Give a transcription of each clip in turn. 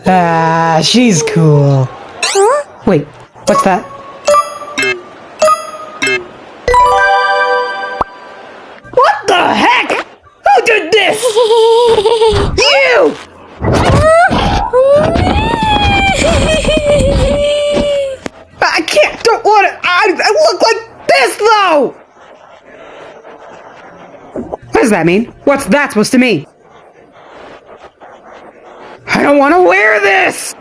Ah, she's cool. Huh? Wait, what's that? What the heck? Who did this? You! I can't, don't want it. I look like this though! What does that mean? What's that supposed to mean? I don't want to wear this!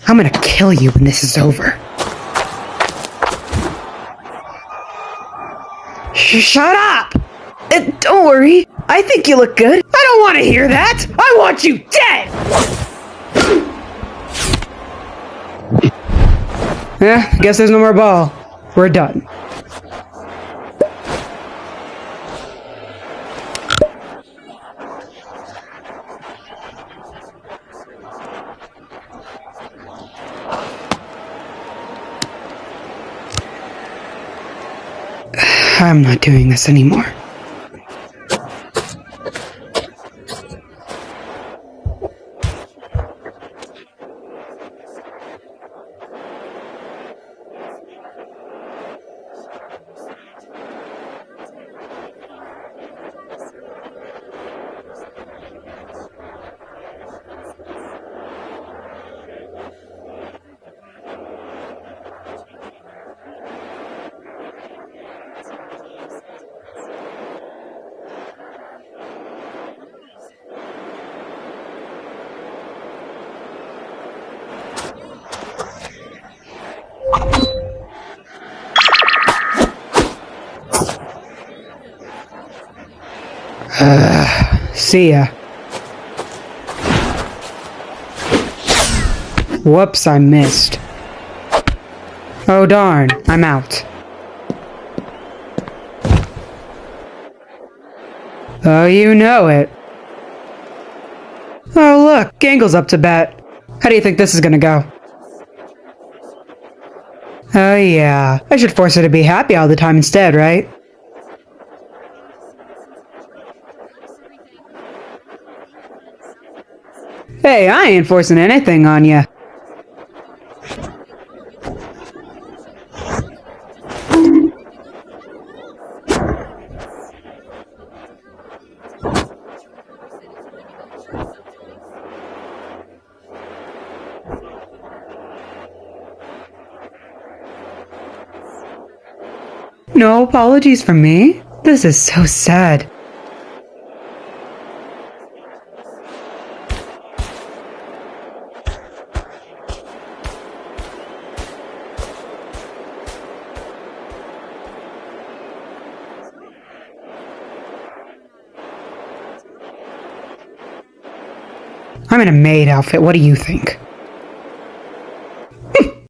I'm gonna kill you when this is over. Shut up! Don't worry. I think you look good. I don't want to hear that! I want you dead! I guess there's no more ball. We're done. I'm not doing this anymore. See ya. Whoops, I missed. Oh darn, I'm out. Oh, you know it. Oh look, Gangle's up to bat. How do you think this is gonna go? Oh yeah, I should force her to be happy all the time instead, right? Hey, I ain't forcing anything on ya. No apologies from me? This is so sad. I'm in a maid outfit, what do you think?